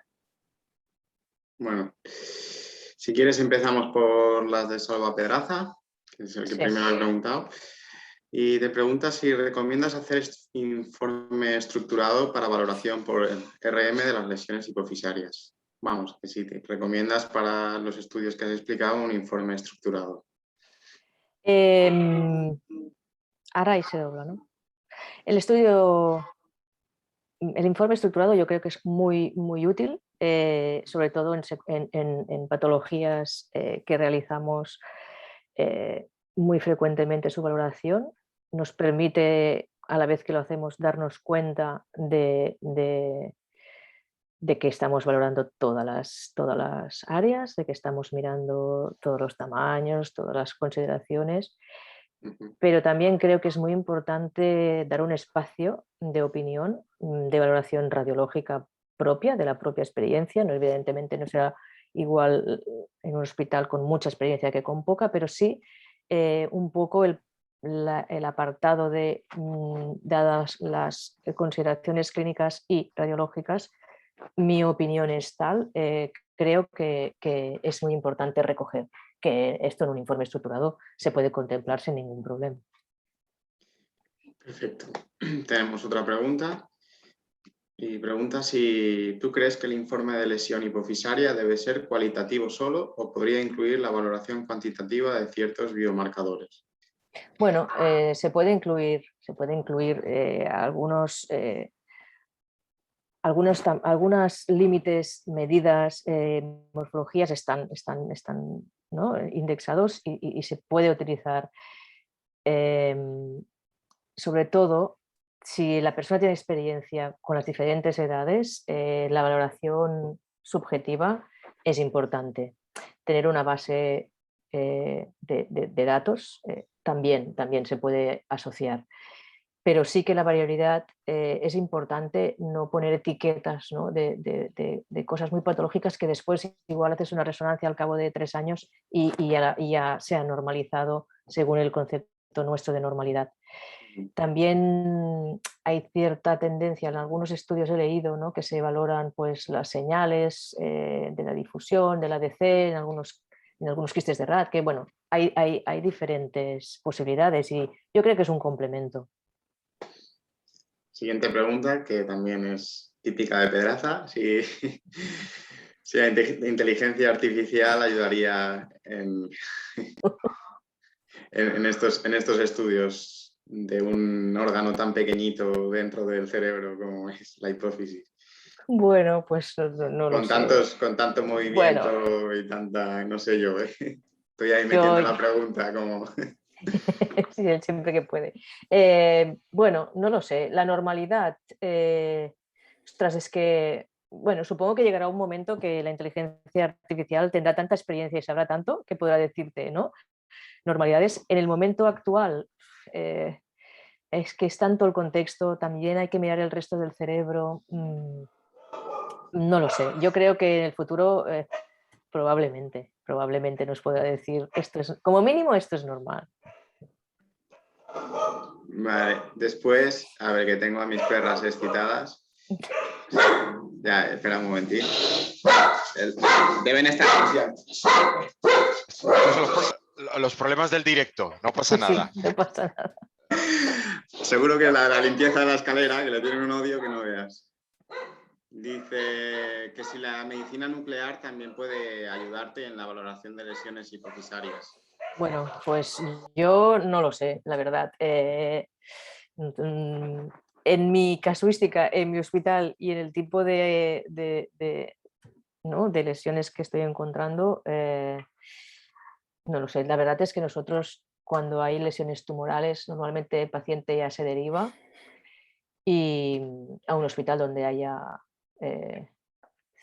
Bueno, si quieres empezamos por las de Salva Pedraza, que es el que primero he preguntado. Y te pregunta si recomiendas hacer este informe estructurado para valoración por el RM de las lesiones hipofisarias. Vamos, que sí, te recomiendas para los estudios que has explicado un informe estructurado. Ahora y se dobla, ¿no? El estudio, el informe estructurado yo creo que es muy, muy útil, sobre todo en patologías que realizamos muy frecuentemente su valoración. Nos permite, a la vez que lo hacemos, darnos cuenta de que estamos valorando todas las áreas, de que estamos mirando todos los tamaños, todas las consideraciones, pero también creo que es muy importante dar un espacio de opinión, de valoración radiológica propia, de la propia experiencia. No, evidentemente no será igual en un hospital con mucha experiencia que con poca, pero sí un poco el apartado de, dadas las consideraciones clínicas y radiológicas, mi opinión es tal, creo que es muy importante recoger que esto en un informe estructurado se puede contemplar sin ningún problema. Perfecto. Tenemos otra pregunta. Y pregunta si tú crees que el informe de lesión hipofisaria debe ser cualitativo solo o podría incluir la valoración cuantitativa de ciertos biomarcadores. Bueno, se puede incluir algunos límites, medidas, morfologías están ¿no? indexados y se puede utilizar, sobre todo si la persona tiene experiencia con las diferentes edades, la valoración subjetiva es importante. Tener una base de datos también se puede asociar. Pero sí que la variabilidad es importante, no poner etiquetas, ¿no? de cosas muy patológicas que después igual haces una resonancia al cabo de 3 años y ya se ha normalizado según el concepto nuestro de normalidad. También hay cierta tendencia, en algunos estudios he leído, ¿no? que se valoran pues, las señales de la difusión, del ADC, en algunos quistes de Rad, que bueno, hay diferentes posibilidades y yo creo que es un complemento. Siguiente pregunta, que también es típica de Pedraza. Si la inteligencia artificial ayudaría en estos estudios de un órgano tan pequeñito dentro del cerebro como es la hipófisis. Bueno, pues no lo sé. Con tanto movimiento Bueno, y tanta, no sé yo, estoy ahí metiendo la pregunta como... Sí, él siempre que puede. Bueno, no lo sé. La normalidad, ostras, es que, bueno, supongo que llegará un momento que la inteligencia artificial tendrá tanta experiencia y sabrá tanto que podrá decirte, ¿no? Normalidades. En el momento actual, es que es tanto el contexto, también hay que mirar el resto del cerebro. No lo sé. Yo creo que en el futuro probablemente nos pueda decir, esto es, como mínimo, esto es normal. Vale, después, a ver, que tengo a mis perras excitadas. Ya, espera un momentín. Deben estar los problemas del directo, no pasa nada. Sí, no pasa nada. Seguro que la limpieza de la escalera, que le tienen un odio que no veas. Dice que si la medicina nuclear también puede ayudarte en la valoración de lesiones hipofisarias. Bueno, pues yo no lo sé, la verdad. En mi casuística, en mi hospital y en el tipo ¿no? de lesiones que estoy encontrando, no lo sé. La verdad es que nosotros, cuando hay lesiones tumorales, normalmente el paciente ya se deriva y a un hospital donde haya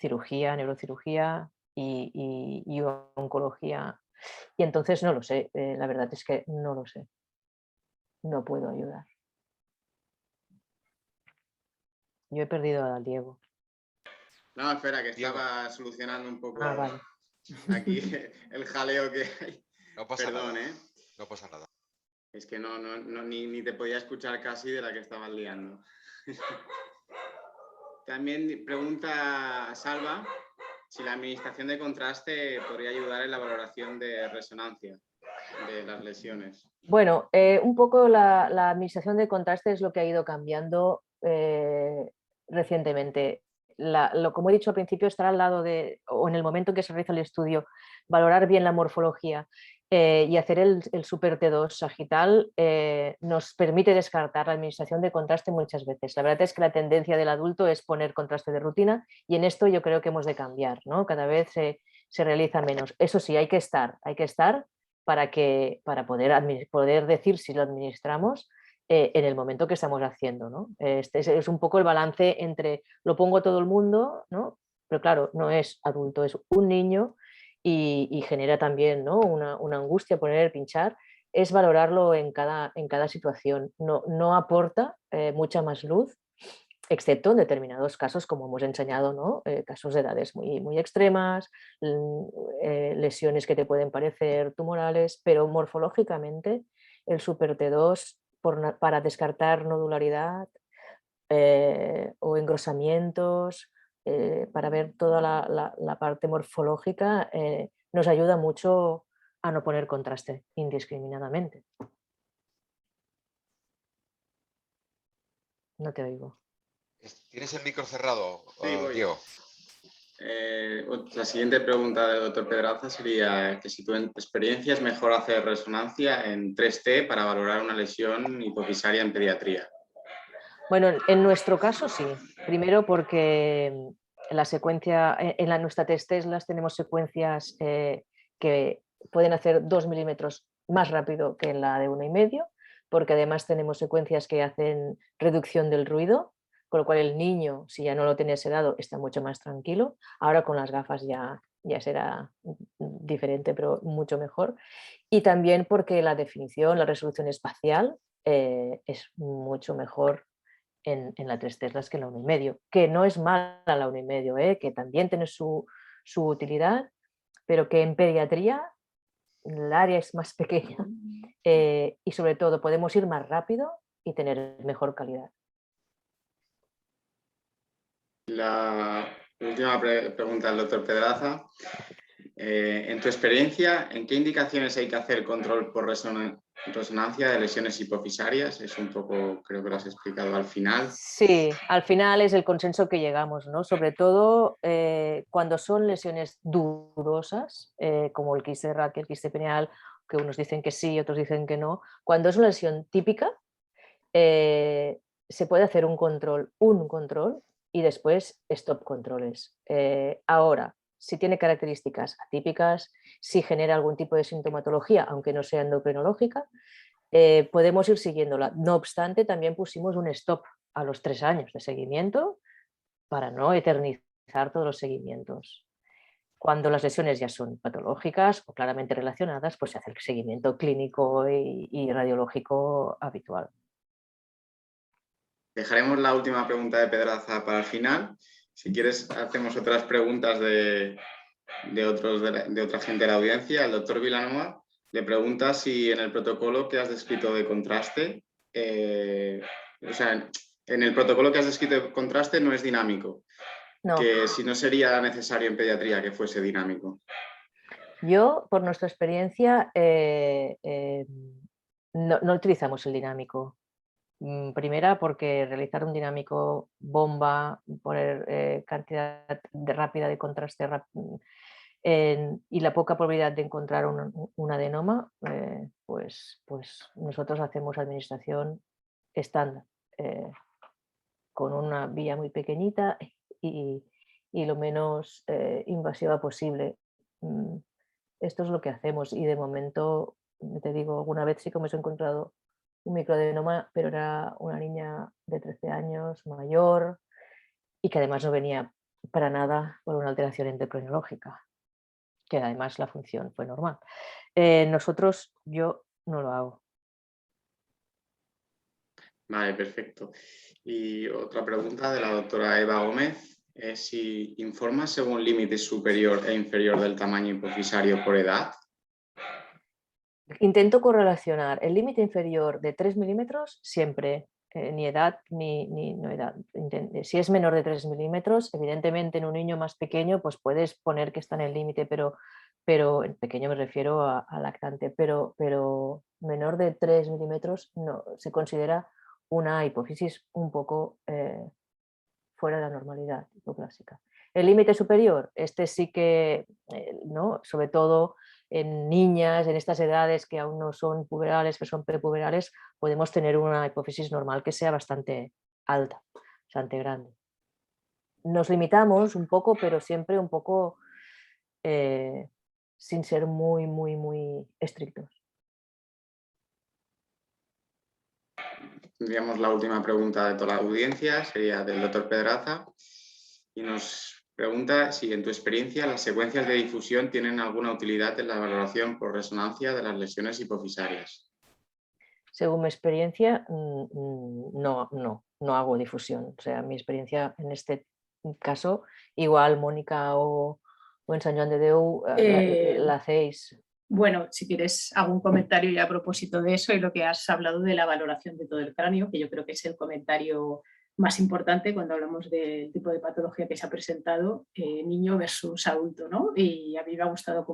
cirugía, neurocirugía y oncología. Y entonces no lo sé, la verdad es que no lo sé. No puedo ayudar. Yo he perdido a Diego. No, espera, que estaba solucionando un poco Vale. aquí el jaleo que hay. No pasa Perdón, nada. No pasa nada. Es que ni te podía escuchar casi de la que estabas liando. También pregunta Salva si la administración de contraste podría ayudar en la valoración de resonancia. de las lesiones? Bueno, un poco la administración de contraste es lo que ha ido cambiando recientemente. Como he dicho al principio, estar al lado o en el momento en que se realiza el estudio, valorar bien la morfología y hacer el Super T2 sagital nos permite descartar la administración de contraste muchas veces. La verdad es que la tendencia del adulto es poner contraste de rutina y en esto yo creo que hemos de cambiar, ¿no? Cada vez se realiza menos. Eso sí, hay que estar para poder decir si lo administramos en el momento que estamos haciendo, ¿no? Este es un poco el balance entre lo pongo a todo el mundo, ¿no? Pero claro, no es adulto, es un niño y genera también, ¿no? una angustia poner, pinchar, es valorarlo en cada situación. No aporta mucha más luz, excepto en determinados casos, como hemos enseñado, ¿no? Casos de edades muy extremas, lesiones que te pueden parecer tumorales, pero morfológicamente el Super T2 para descartar nodularidad o engrosamientos, para ver toda la parte morfológica, nos ayuda mucho a no poner contraste indiscriminadamente. No te oigo. ¿Tienes el micro cerrado, Sí, voy. Diego? La siguiente pregunta del doctor Pedraza sería que si tu experiencia es mejor hacer resonancia en 3T para valorar una lesión hipofisaria en pediatría. Bueno, en nuestro caso sí. Primero porque la secuencia, nuestra test Teslas tenemos secuencias que pueden hacer 2 milímetros más rápido que en la de 1,5, porque además tenemos secuencias que hacen reducción del ruido, con lo cual el niño, si ya no lo tiene sedado, está mucho más tranquilo. Ahora con las gafas ya será diferente, pero mucho mejor. Y también porque la definición, la resolución espacial es mucho mejor en la 3 Teslas que en la 1,5, que no es mala la 1,5, que también tiene su utilidad, pero que en pediatría el área es más pequeña y sobre todo podemos ir más rápido y tener mejor calidad. La última pregunta del doctor Pedraza. En tu experiencia, ¿en qué indicaciones hay que hacer control por resonancia de lesiones hipofisarias? Es un poco, creo que lo has explicado al final. Sí, al final es el consenso que llegamos, ¿no? Sobre todo cuando son lesiones dudosas, como el quiste raquia, el quiste pineal, que unos dicen que sí, otros dicen que no. Cuando es una lesión típica, se puede hacer un control y después stop controles. Ahora, si tiene características atípicas, si genera algún tipo de sintomatología, aunque no sea endocrinológica, podemos ir siguiéndola. No obstante, también pusimos un stop a los 3 años de seguimiento para no eternizar todos los seguimientos. Cuando las lesiones ya son patológicas o claramente relacionadas, pues se hace el seguimiento clínico y radiológico habitual. Dejaremos la última pregunta de Pedraza para el final. Si quieres, hacemos otras preguntas de otra gente de la audiencia. El doctor Vilanova le pregunta si en el protocolo que has descrito de contraste, o sea, en el protocolo que has descrito de contraste no es dinámico, No. que si no sería necesario en pediatría que fuese dinámico. Yo, por nuestra experiencia, no utilizamos el dinámico. Primera, porque realizar un dinámico bomba, poner cantidad rápida de contraste y la poca probabilidad de encontrar un adenoma, pues nosotros hacemos administración estándar, con una vía muy pequeñita y lo menos invasiva posible. Esto es lo que hacemos y de momento, te digo, alguna vez sí que hemos encontrado un microadenoma, pero era una niña de 13 años, mayor, y que además no venía para nada por una alteración endocrinológica, que además la función fue normal. Yo no lo hago. Vale, perfecto. Y otra pregunta de la doctora Eva Gómez es si informa según límites superior e inferior del tamaño hipofisario por edad. Intento correlacionar el límite inferior de 3 milímetros siempre ni edad ni no edad. Si es menor de 3 milímetros, evidentemente en un niño más pequeño pues puedes poner que está en el límite, pero en pequeño me refiero a lactante, pero menor de 3 milímetros no, se considera una hipófisis un poco fuera de la normalidad hipoplásica. El límite superior, este sí que, ¿no? Sobre todo en niñas, en estas edades que aún no son puberales, que son prepuberales, podemos tener una hipófisis normal que sea bastante alta, bastante grande. Nos limitamos un poco, pero siempre un poco sin ser muy estrictos. Tendríamos la última pregunta de toda la audiencia, sería del doctor Pedraza, y nos pregunta si en tu experiencia las secuencias de difusión tienen alguna utilidad en la valoración por resonancia de las lesiones hipofisarias. Según mi experiencia, no hago difusión. O sea, mi experiencia en este caso, igual Mónica o en Sant Joan de Déu la hacéis. Bueno, si quieres hago un comentario ya a propósito de eso y lo que has hablado de la valoración de todo el cráneo, que yo creo que es el comentario más importante cuando hablamos del tipo de patología que se ha presentado, niño versus adulto, ¿no? Y a mí me ha gustado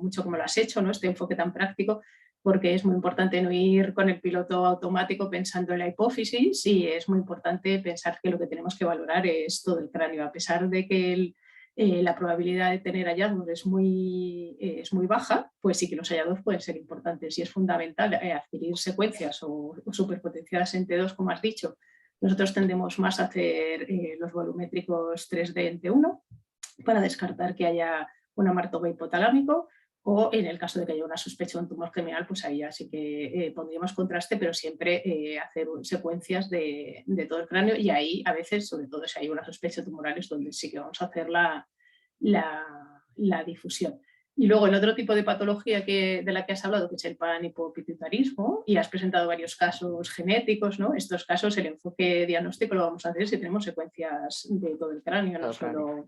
mucho cómo lo has hecho, ¿no? Este enfoque tan práctico, porque es muy importante no ir con el piloto automático pensando en la hipófisis, y es muy importante pensar que lo que tenemos que valorar es todo el cráneo, a pesar de que la probabilidad de tener hallazgos es muy baja, pues sí que los hallazgos pueden ser importantes y es fundamental adquirir secuencias o superpotenciadas en T2, como has dicho. Nosotros tendemos más a hacer los volumétricos 3D en T1 para descartar que haya un amartogo hipotalámico, o en el caso de que haya una sospecha de un tumor germinal, pues ahí ya sí que pondríamos contraste, pero siempre hacer secuencias de todo el cráneo, y ahí a veces, sobre todo si hay una sospecha tumoral, es donde sí que vamos a hacer la difusión. Y luego el otro tipo de patología de la que has hablado, que es el panhipopituitarismo, y has presentado varios casos genéticos, ¿no? Estos casos el enfoque diagnóstico lo vamos a hacer si tenemos secuencias de todo el cráneo, no solo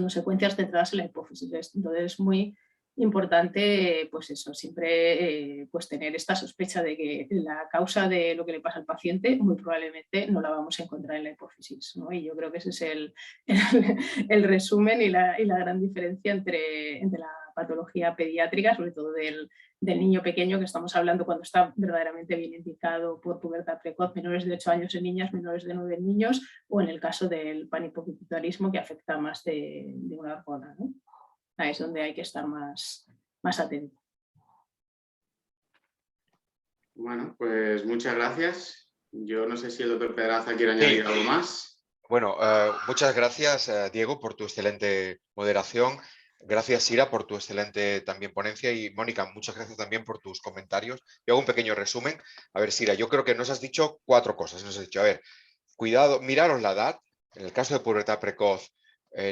secuencias centradas en la hipófisis. Entonces es muy importante, pues eso, siempre pues tener esta sospecha de que la causa de lo que le pasa al paciente muy probablemente no la vamos a encontrar en la hipófisis, ¿no? Y yo creo que ese es el resumen y la gran diferencia entre la patología pediátrica, sobre todo del niño pequeño, que estamos hablando cuando está verdaderamente bien indicado por pubertad precoz, menores de 8 años en niñas, menores de 9 en niños, o en el caso del panhipopituitarismo, que afecta más de una hormona, ¿no? Ahí es donde hay que estar más atento. Bueno, pues muchas gracias. Yo no sé si el doctor Pedraza quiere añadir algo más. Bueno, muchas gracias, Diego, por tu excelente moderación. Gracias, Sira, por tu excelente también ponencia. Y Mónica, muchas gracias también por tus comentarios. Yo hago un pequeño resumen. A ver, Sira, yo creo que nos has dicho 4 cosas. Nos has dicho, a ver, cuidado, miraros la edad. En el caso de pubertad precoz,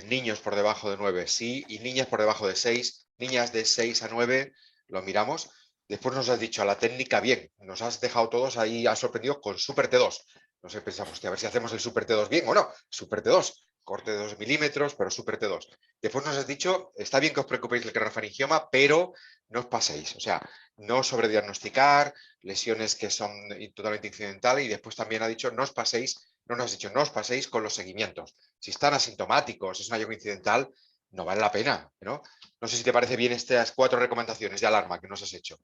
niños por debajo de 9, sí, y niñas por debajo de 6, niñas de 6 a 9, lo miramos. Después nos has dicho a la técnica bien, nos has dejado todos ahí, has sorprendido con Super T2. No sé, pensamos que a ver si hacemos el Super T2 bien o no. Super T2, corte de 2 milímetros, pero Super T2. Después nos has dicho, está bien que os preocupéis del craniofaringioma, pero no os paséis. O sea, no sobrediagnosticar, lesiones que son totalmente incidentales, y después también ha dicho, no os paséis con los seguimientos. Si están asintomáticos, es un hallazgo incidental, no vale la pena, ¿no? No sé si te parece bien estas 4 recomendaciones de alarma que nos has hecho.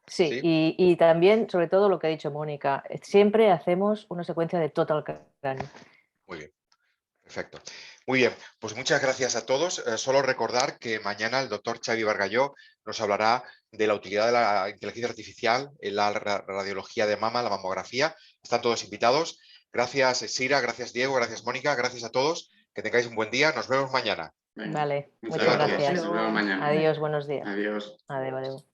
Sí. Y también, sobre todo, lo que ha dicho Mónica, siempre hacemos una secuencia de total cráneo. Muy bien, perfecto. Muy bien, pues muchas gracias a todos. Solo recordar que mañana el doctor Xavi Bargalló nos hablará de la utilidad de la inteligencia artificial en la radiología de mama, la mamografía. Están todos invitados. Gracias, Sira, gracias, Diego, gracias, Mónica, gracias a todos. Que tengáis un buen día. Nos vemos mañana. Vale, Muchas muchas gracias. Nos vemos mañana. Adiós, buenos días. Adiós. Adeu.